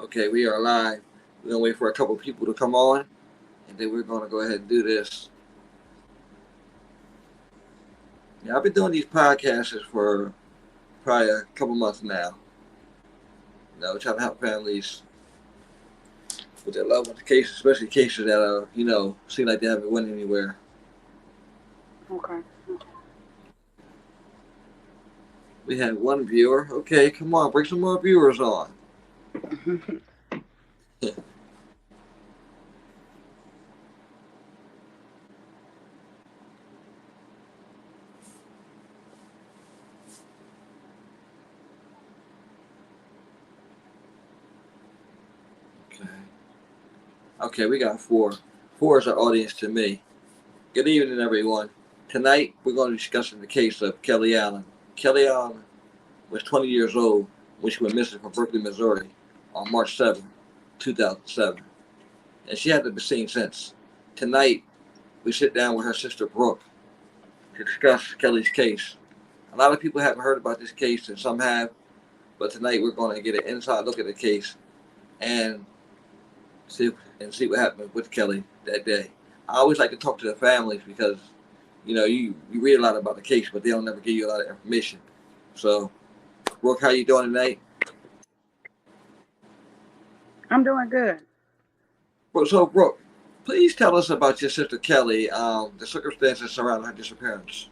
Okay, we are live. We're gonna wait for a couple people to come on, and then we're gonna go ahead and do this. Yeah, I've been doing these podcasts for probably a couple months now. Trying to help families with their loved ones cases, especially cases that are, seem like they haven't went anywhere. Okay. We had one viewer. Okay, come on, bring some more viewers on. Okay. Okay, we got four. Four is our audience to me. Good evening, everyone. Tonight, we're going to be discussing the case of Kelly Allen. Kelly Allen was 20 years old when she went missing from Berkley, Missouri on March 7, 2007. And she hasn't been seen since. Tonight, we sit down with her sister Brooke to discuss Kelly's case. A lot of people haven't heard about this case, and some have, but tonight we're going to get an inside look at the case and see what happened with Kelly that day. I always like to talk to the families because you read a lot about the case, but they don't never give you a lot of information. So, Brooke, how you doing tonight? I'm doing good. So, Brooke, please tell us about your sister Kelly, the circumstances surrounding her disappearance.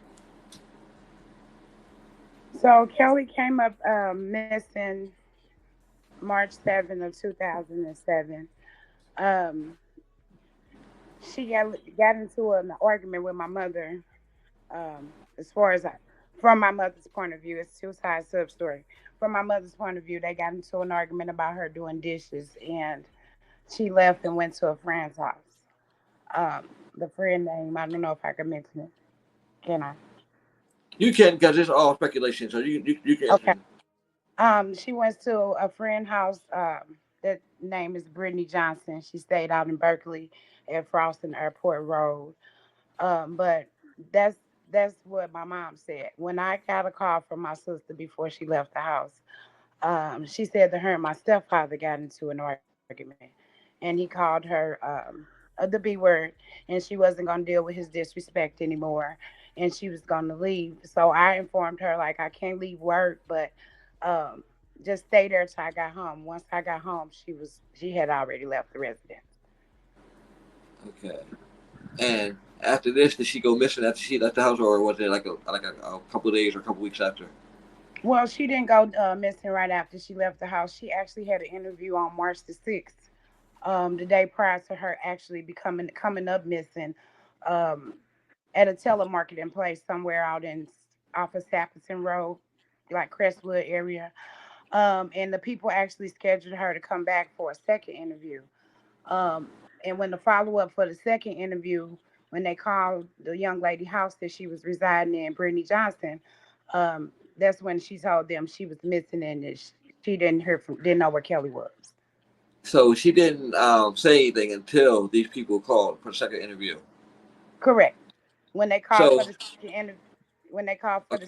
So Kelly came up missing March 7th of 2007. Um, she got into an argument with my mother. As far as from my mother's point of view, it's two sides to the story. From my mother's point of view, they got into an argument about her doing dishes, and she left and went to a friend's house. The friend name, I don't know if I can mention it. Can I? You can, because it's all speculation, so you Okay. can. She went to a friend house. That name is Brittany Johnson. She stayed out in Berkley at Froston Airport Road. But that's that's what my mom said. When I got a call from my sister before she left the house, she said that her and my stepfather got into an argument, and he called her the B word, and she wasn't gonna deal with his disrespect anymore, and she was gonna leave. So I informed her like I can't leave work, but um, just stay there till I got home. Once I got home, she had already left the residence. Okay. And after this, did she go missing after she left the house, or was it like a couple of days or a couple weeks after? Well, she didn't go missing right after she left the house. She actually had an interview on March the 6th, the day prior to her actually becoming coming up missing, um, at a telemarketing place somewhere out in off of Sappleton Road, like Crestwood area. And the people actually scheduled her to come back for a second interview. And when the follow up for the second interview, when they called the young lady house that she was residing in, Brittany Johnson, that's when she told them she was missing and that she didn't know where Kelly was. So she didn't say anything until these people called for the second interview. Correct. When they called So, for the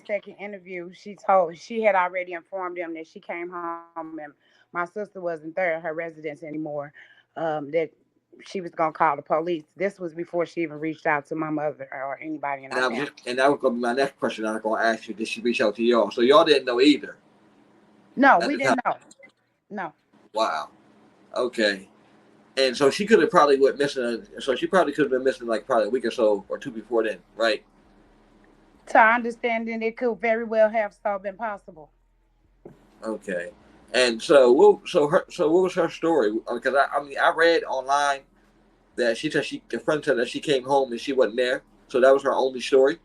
second interview, she had already informed them that she came home and my sister wasn't there at her residence anymore. That she was gonna call the police. This was before she even reached out to my mother or anybody in our family. and that was going to be my next question. I was going to ask you, did she reach out to y'all? So y'all didn't know either No, at we the time. didn't know. No. Wow. Okay. And so she could have probably went missing. So she probably could have been missing like probably a week or so or two before then, right? To our understanding, it could very well have so been possible. Okay. And so what was her story? Because I mean I read online that she said the friend said that she came home and she wasn't there. So that was her only story.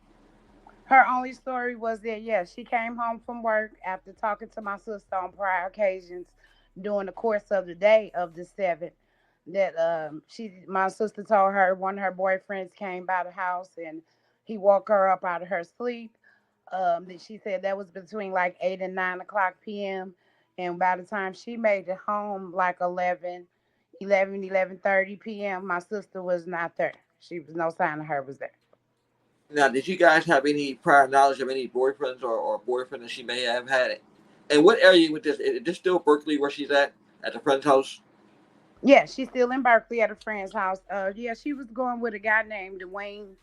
Her only story was that, yes, she came home from work after talking to my sister on prior occasions during the course of the day of the 7th. That my sister told her one of her boyfriends came by the house and he woke her up out of her sleep. That she said that was between like 8 and 9 o'clock p.m. And by the time she made it home, like 11:30 p.m., my sister was not there. She was no sign of her was there. Now, did you guys have any prior knowledge of any boyfriends or boyfriend that she may have had? And what area with this? Is this still Berkeley where she's at? at the friend's house? Yeah, she's still in Berkeley at a friend's house. Yeah, she was going with a guy named Dwayne.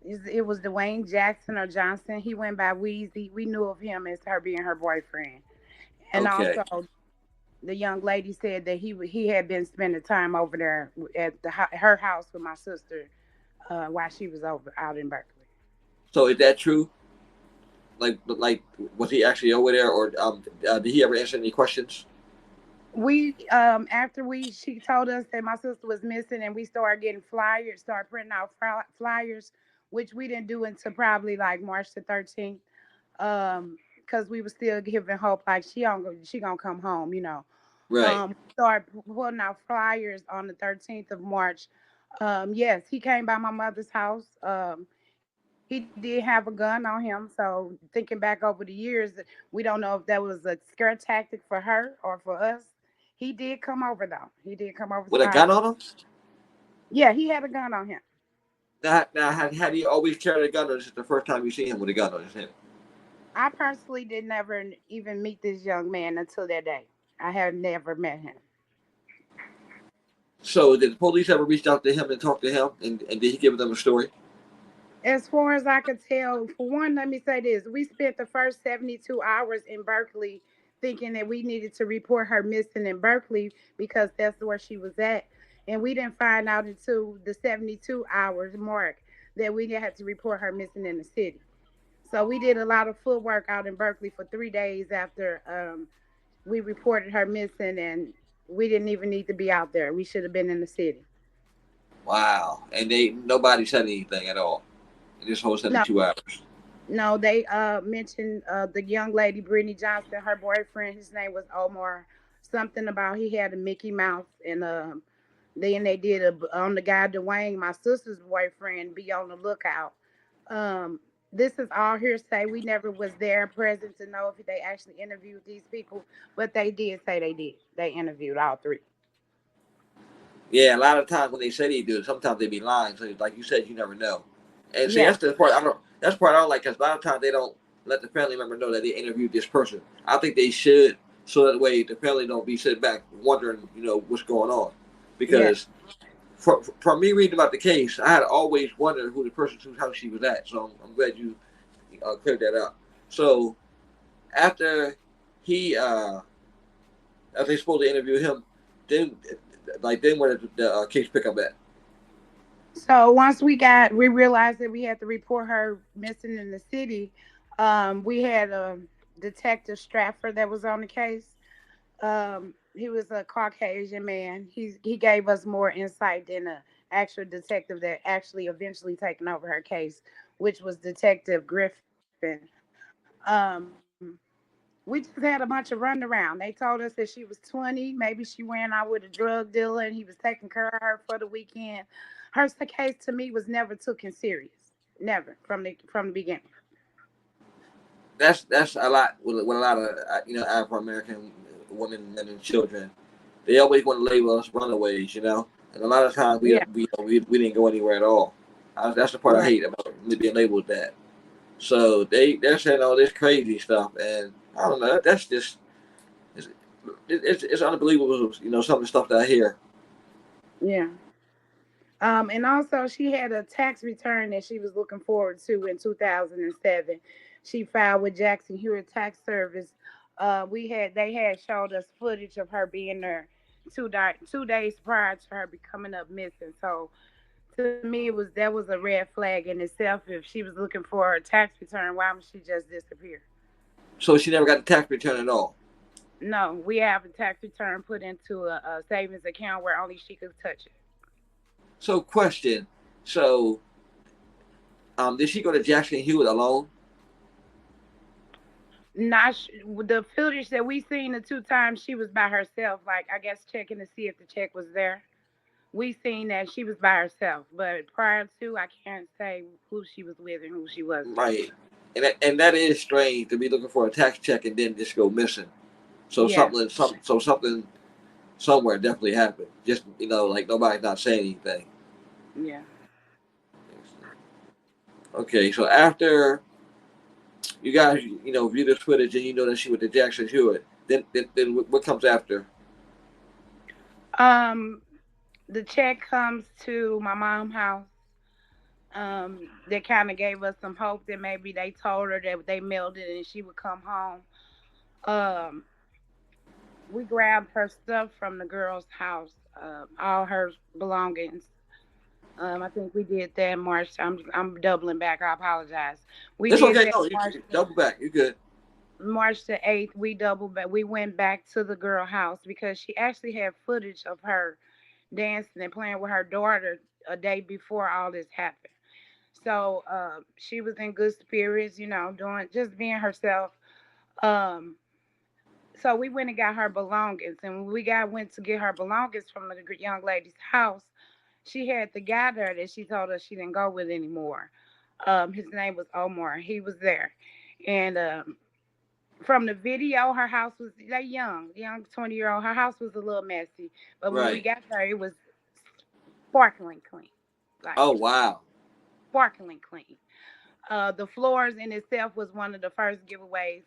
It was Dwayne Jackson or Johnson. He went by Wheezy. We knew of him as her being her boyfriend. And Okay. also, the young lady said that he had been spending time over there at her house with my sister while she was over out in Berkeley. So is that true? Like, was he actually over there, or did he ever answer any questions? We after we she told us that my sister was missing, and we started getting flyers, started printing out flyers, which we didn't do until probably like March the 13th, because we were still giving hope like she gonna come home, you know. Right. Started putting out flyers on the 13th of March. Yes, he came by my mother's house. He did have a gun on him. So thinking back over the years, we don't know if that was a scare tactic for her or for us. He did come over though. He did come over to With a my gun house. on him? Yeah, he had a gun on him. Now, had he always carried a gun, or is this the first time you see him with a gun on his hip? I personally did never even meet this young man until that day. I have never met him. So did the police ever reach out to him and talk to him, and did he give them a story? As far as I could tell, for one, let me say this. We spent the first 72 hours in Berkeley thinking that we needed to report her missing in Berkeley because that's where she was at. And we didn't find out until the 72 hours mark that we had to report her missing in the city. So we did a lot of footwork out in Berkeley for 3 days after we reported her missing, and we didn't even need to be out there. We should have been in the city. Wow. And nobody said anything at all in this whole No, 72 hours. no, they mentioned the young lady, Brittany Johnson, her boyfriend, his name was Omar, something about he had a Mickey Mouse, and then they did on the guy Dwayne, my sister's boyfriend, be on the lookout. This is all hearsay. We never was there present to know if they actually interviewed these people, but they did say they did. They interviewed all three. Yeah, a lot of times when they say they do it, sometimes they be lying. So like you said, you never know. And see, Yeah, that's the part I don't. That's the part I don't like, because a lot of times they don't let the family member know that they interviewed this person. I think they should, so that way the family don't be sitting back wondering, what's going on. yeah. Because from me reading about the case, I had always wondered who the person whose house she was at. So I'm glad you cleared that up. So after he, after they supposed to interview him, then then where did the case pick up at? So once we realized that we had to report her missing in the city. We had Detective Stratford that was on the case. He was a Caucasian man. He gave us more insight than a actual detective that actually eventually taken over her case, which was Detective Griffin. We just had a bunch of runaround. They told us that she was 20, maybe she went out with a drug dealer, and he was taking care of her for the weekend. Her case to me was never taken serious, never from the beginning. That's a lot with a lot of Afro American women, men, and children. They always want to label us runaways, and a lot of times Yeah, we didn't go anywhere at all. That's the part I right. hate about being labeled that. So they're saying all this crazy stuff, and I don't know. That's just it's, it's unbelievable. Some of the stuff that I hear. Yeah. And also, she had a tax return that she was looking forward to in 2007. She filed with Jackson Hewitt Tax Service. They had showed us footage of her being there 2 days prior to her becoming up missing. So to me, that was a red flag in itself. If she was looking for her tax return, why would she just disappear? So she never got the tax return at all. No, we have a tax return put into a savings account where only she could touch it. So question. So did she go to Jackson Hewitt alone? Not the footage that we seen the 2 times she was by herself. Like I guess checking to see if the check was there. We seen that she was by herself, but prior to, I can't say who she was with and who she wasn't. Right. And that is strange to be looking for a tax check and then just go missing. So Yeah, something somewhere definitely happened. Just like nobody's not saying anything. yeah. Okay, so after you guys view this footage and you know that she was the Jackson Hewitt, then what comes after? Um, the check comes to my mom's house. They kind of gave us some hope that maybe they told her that they mailed it and she would come home. Um, we grabbed her stuff from the girl's house, all her belongings. I think we did that March. I'm doubling back. I apologize. We It's did okay. that No, March you double back. You're good. March the 8th. We doubled back. We went back to the girl house because she actually had footage of her dancing and playing with her daughter a day before all this happened. So she was in good spirits, doing just being herself. Um, so we went and got her belongings, and when we got went to get her belongings from the young lady's house, she had the guy there that she told us she didn't go with anymore. His name was Omar. He was there, and from the video, her house was like young 20-year-old. Her house was a little messy, but when we Right. got there, it was sparkling clean, like Oh wow. sparkling clean. The floors in itself was one of the first giveaways.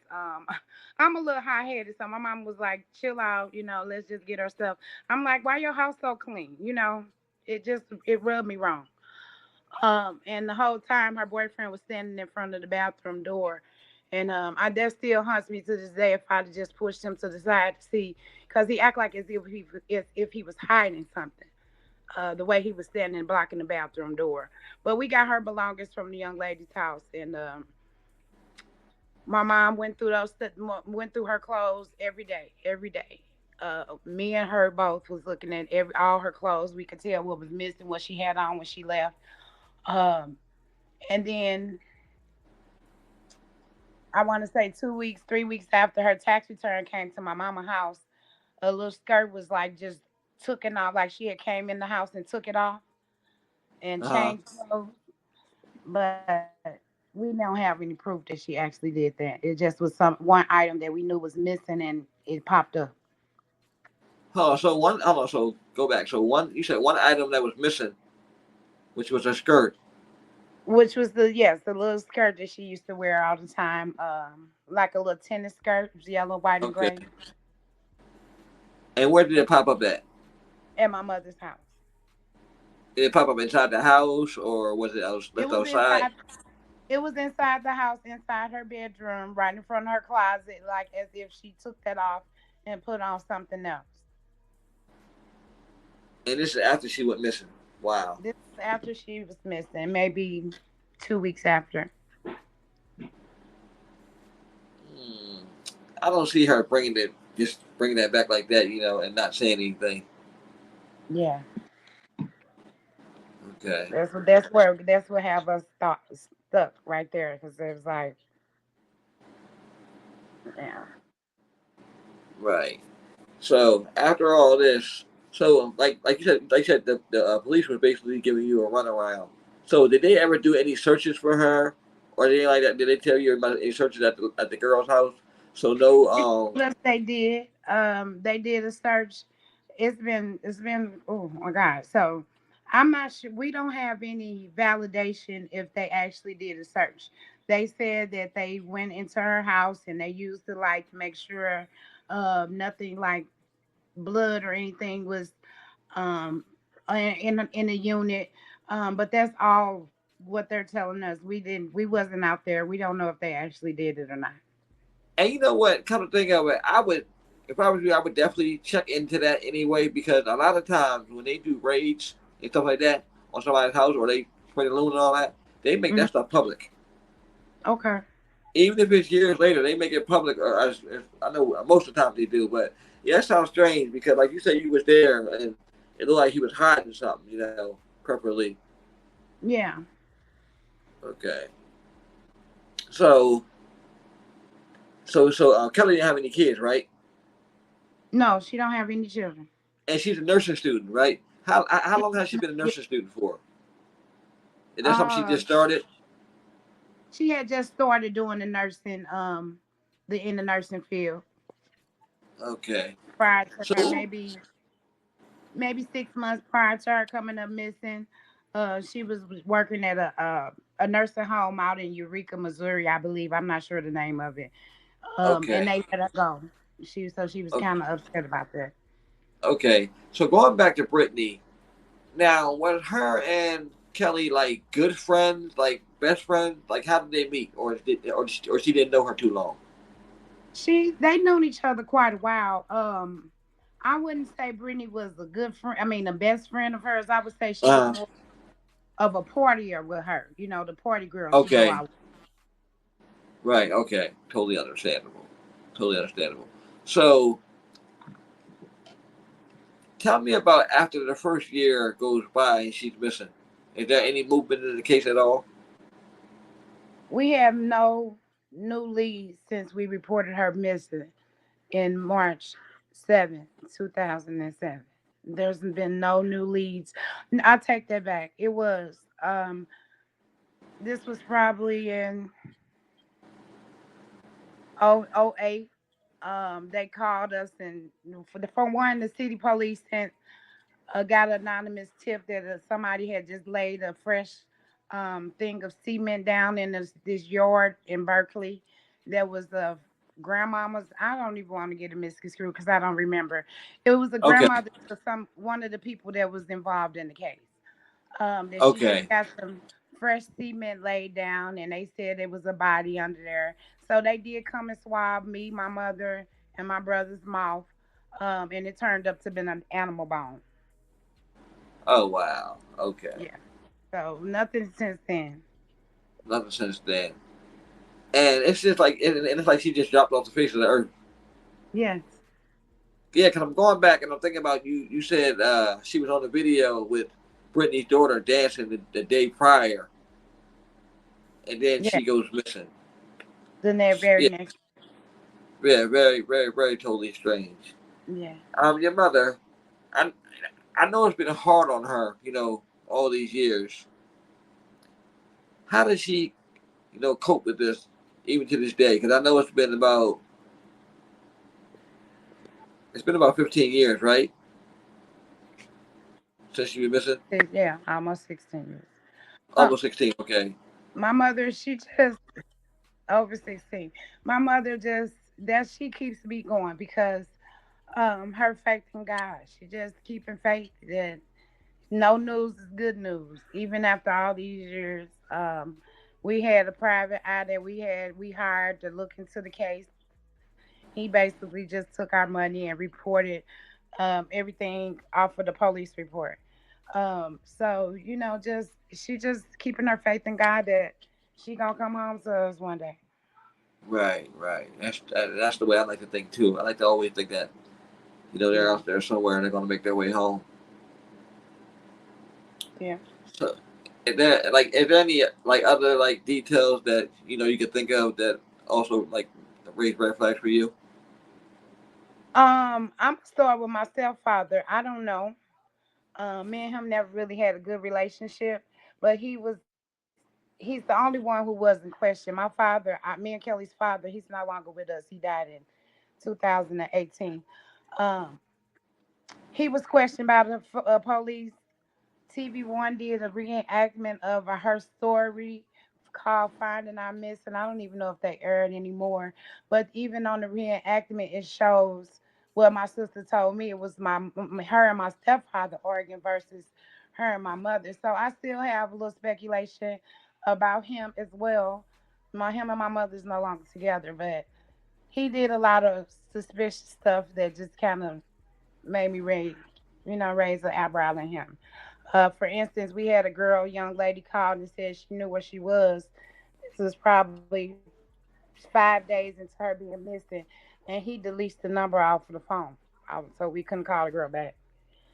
I'm a little high headed, so my mom was like, "Chill out, let's just get our stuff." I'm like, "Why your house so clean?" It rubbed me wrong. And the whole time her boyfriend was standing in front of the bathroom door, and I that still haunts me to this day. If I'd just pushed him to the side to see, because he act like as if he was hiding something. The way he was standing blocking the bathroom door. But we got her belongings from the young lady's house, and my mom went through her clothes every day, every day. Me and her both was looking at all her clothes. We could tell what was missing, what she had on when she left. Um, and then I want to say 2 weeks, 3 weeks after her tax return came to my mama house, a little skirt was like just took it off, like she had came in the house and took it off and Uh huh. changed clothes. But we don't have any proof that she actually did that. It just was one item that we knew was missing and it popped up, Oh, so one. Hold on. So go back. So one. You said one item that was missing, which was a skirt. which was the little skirt that she used to wear all the time, like a little tennis skirt, yellow, white, and Okay. gray, And where did it pop up at? at my mother's house. Did it pop up inside the house, or was it It left was outside? inside. It was inside the house, inside her bedroom, right in front of her closet, like as if she took that off and put on something else. And this is after she went missing. Wow. This is after she was missing, maybe 2 weeks after. Hmm. I don't see her bringing that back like that, and not saying anything. Yeah. Okay. That's what have us stuck right there because it was like, yeah. Right. So after all this, so like you said, the police was basically giving you a runaround. So did they ever do any searches for her, or anything like that? Did they tell you about any searches at the girl's house? So no. They told us they did. They did a search. It's been oh my god. So I'm not sure. We don't have any validation if they actually did a search. They said that they went into her house and they used the light to make sure nothing like blood or anything was um in a unit. But that's all what they're telling us. We wasn't out there. We don't know if they actually did it or not. And you know what? Come to think of it, I would, if I was you, I would definitely check into that anyway because a lot of times when they do raids and stuff like that on somebody's house or they spray the loon and all that, they make Mhm. that stuff public. Okay. Even if it's years later, they make it public. Or as I know most of the time they do, but yeah, that sounds strange because like you said, you was there and it looked like he was hiding something, preferably. Yeah. Okay, so Kelly didn't have any kids, right? No, she don't have any children. And she's a nursing student, right? How Yeah. long has she been a nursing student for? Is that something she Uh, just started? she had just started doing the nursing, in the nursing field Okay. prior to her, So maybe 6 months prior to her coming up missing. She was working at a nursing home out in Eureka, Missouri, I believe. I'm not sure the name of it. And okay, they let her go. She was kind of upset about that. Okay, so going back to Brittany, now was her and Kelly like good friends, like best friends? Like how did they meet, or she didn't know her too long? They known each other quite a while. I wouldn't say Brittany was a good friend. I mean, the best friend of hers. I would say she was Uh, more of a partier with her. You know, the party girl she go okay, out. right, okay, totally understandable, totally understandable. So tell me about after the first year goes by and she's missing. Is there any movement in the case at all? We have no new leads since we reported her missing in March 7th, 2007. There's been no new leads. I take that back. It was this was probably in 08. They called us, and for one, the city police sent got an anonymous tip that somebody had just laid a fresh thing of cement down in this yard in Berkley. That was a grandmama's. I don't even want to get a misconstrued because I don't remember. It was a Okay, grandmother to some one of the people that was involved in the case. That she just okay, got some fresh cement laid down, and they said there was a body under there. So they did come and swab me, my mother, and my brother's mouth, and it turned up to be an animal bone. oh wow, okay, Yeah. So nothing since then. nothing since then. And it's just like, and it's like she just dropped off the face of the earth. Yes. Yeah, because I'm going back and I'm thinking about you. You said she was on the video with Brittany's daughter dancing the day prior, and then Yeah. she goes missing. Then they're very Yeah, next. yeah, very, very, very totally strange. Yeah. Your mother, I, I know it's been hard on her, all these years. How does she, cope with this, even to this day? Because I know it's been about 15 years, right, since she been missing. Yeah. Almost 16 years. Uh, Almost 16. Okay. my mother, she just over 16. My mother just that she keeps me going because her faith in God. She just keeping faith that no news is good news. Even after all these years, we had a private eye that we hired to look into the case. He basically just took our money and reported everything off of the police report. So just she just keeping her faith in God that she gonna come home to us one day. Right, right. That's the way I like to think too. I like to always think that they're Yeah, out there somewhere and they're gonna make their way home. yeah. So, is there any like other like details that you could think of that also like raise red flags for you? I'm gonna start with my stepfather. I don't know. Me and him never really had a good relationship, but he's the only one who wasn't questioned. My father, me and Kelly's father, he's no longer with us. He died in 2018. Um, he was questioned by the police. TV1 did a reenactment of her story called Finding Our Missing. I don't even know if they aired anymore. But even on the reenactment, it shows what my sister told me. It was her and my stepfather arguing versus her and my mother. So I still have a little speculation about him as well. Him and my mother's no longer together, but he did a lot of suspicious stuff that just kind of made me raise an eyebrow in him. For instance, we had young lady called and said she knew where she was. This was probably 5 days into her being missing, and he deletes the number off of the phone, so we couldn't call the girl back.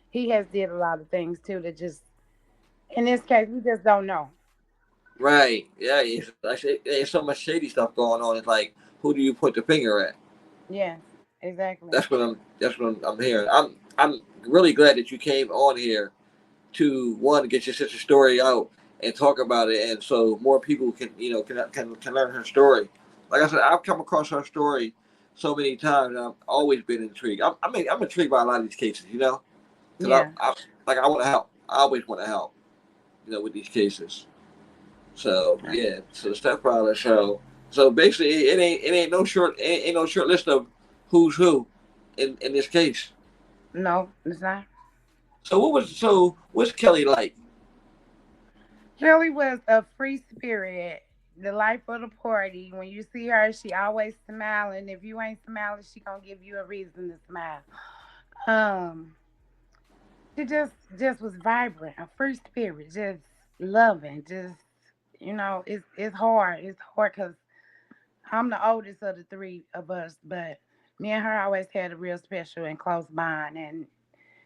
He has did a lot of things too that just, in this case, we just don't know. Right. Yeah. There's so much shady stuff going on. It's like, who do you put the finger at? Yes, exactly. That's what I'm hearing. I'm really glad that you came on here to one get your sister's story out and talk about it, and so more people can learn her story. Like I said, I've come across her story so many times. And I've always been intrigued. I'm intrigued by a lot of these cases, because Yeah, I want to help. I always want to help, with these cases. So uh, yeah, so the stepfather show. So basically, it ain't no short list of who's who in this case. No, it's not. What's Kelly like? Kelly was a free spirit, the life of the party. When you see her, she always smiling. If you ain't smiling, she gonna give you a reason to smile. Um, she just was vibrant, a free spirit, just loving, just it's hard. It's hard because I'm the oldest of the three of us, but me and her always had a real special and close bond, and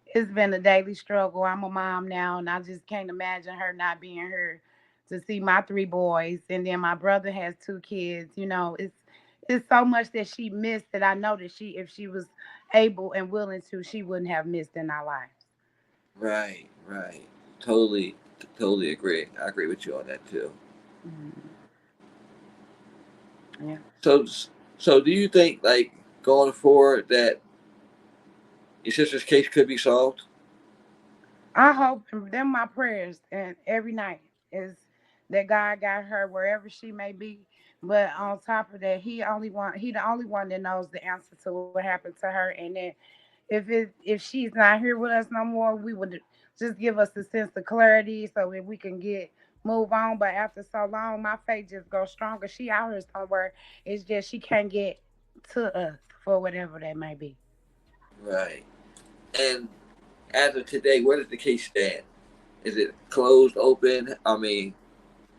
it's been a daily struggle. I'm a mom now, and I just can't imagine her not being here to see my three boys, and then my brother has two kids. It's so much that she missed that I know that if she was able and willing to, she wouldn't have missed in our lives. Right, right. Totally, totally agree. I agree with you on that too. Mhm. Yeah. So, so do you think like going forward that your sister's case could be solved? I hope and them my prayers and every night is that God got her wherever she may be. But on top of that, he the only one that knows the answer to what happened to her. And then if she's not here with us no more, we would just give us a sense of clarity so that we can get move on. But after so long, my faith just goes stronger. She out here somewhere. It's just she can't get to us for whatever that may be. Right. And as of today, where does the case stand? Is it closed, open? I mean,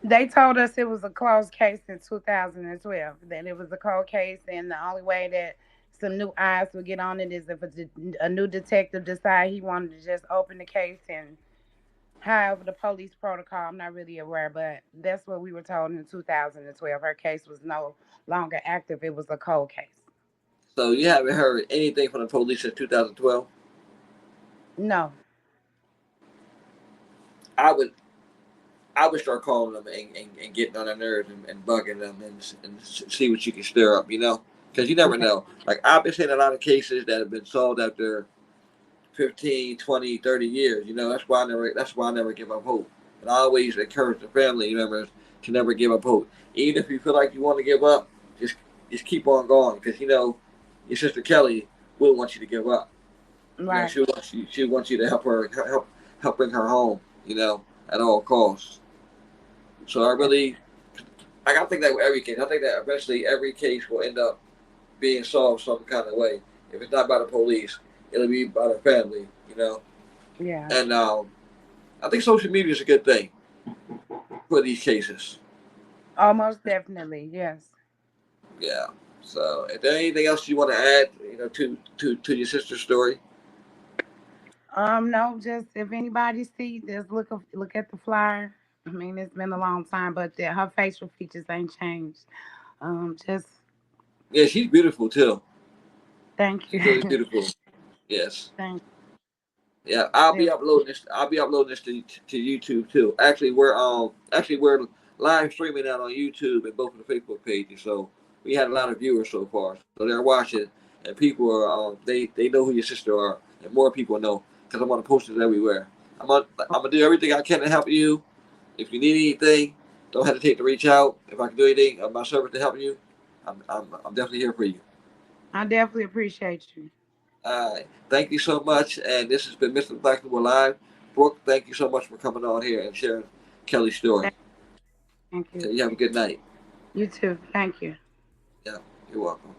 They told us it was a closed case in 2012, that it was a cold case, and the only way that some new eyes would get on it is if a new detective decide he wanted to just open the case. And however, the police protocol, I'm not really aware, but that's what we were told in 2012. Her case was no longer active. It was a cold case. so you haven't heard anything from the police since 2012? No. I would I would start calling them and getting on their nerves and bugging them and see what you can stir up, you know? Because you never Yeah. know. Like, I've been seeing a lot of cases that have been solved after 15, 20, 30 years. You know, that's why I never give up hope. And I always encourage the family members to never give up hope. Even if you feel like you want to give up, just just keep on going because you know your sister Kelly will want you to give up. You know, Right. she wants you to help bring her home. You know, at all costs. So I think that with every case, I think that eventually every case will end up being solved some kind of way. If it's not by the police, it'll be by the family. You know, Yeah. and I think social media is a good thing for these cases. Almost definitely. Yes. Yeah. So, is there anything else you want to add? You know, to your sister's story? No, just if anybody see, just look at the flyer. I mean, it's been a long time, but her facial features ain't changed. Just Yeah, she's beautiful too. thank She's really you, beautiful. Yes. thank Yeah, I'll be you. uploading this. I'll be uploading this to YouTube too. Actually we're live streaming out on YouTube and both of the Facebook pages. So we had a lot of viewers so far. So they're watching, and people are they know who your sister are, and more people know because I'm gonna post it everywhere. I'm gonna do everything I can to help you. If you need anything, don't hesitate to reach out. If I can do anything of my service to help you, I'm definitely here for you. I definitely appreciate you. Thank you so much. And this has been Mr. Blackwood Live. Brooke, thank you so much for coming on here and sharing Kelly's story. Thank you. Okay, you have a good night. You too. Thank you. Yeah, you're welcome.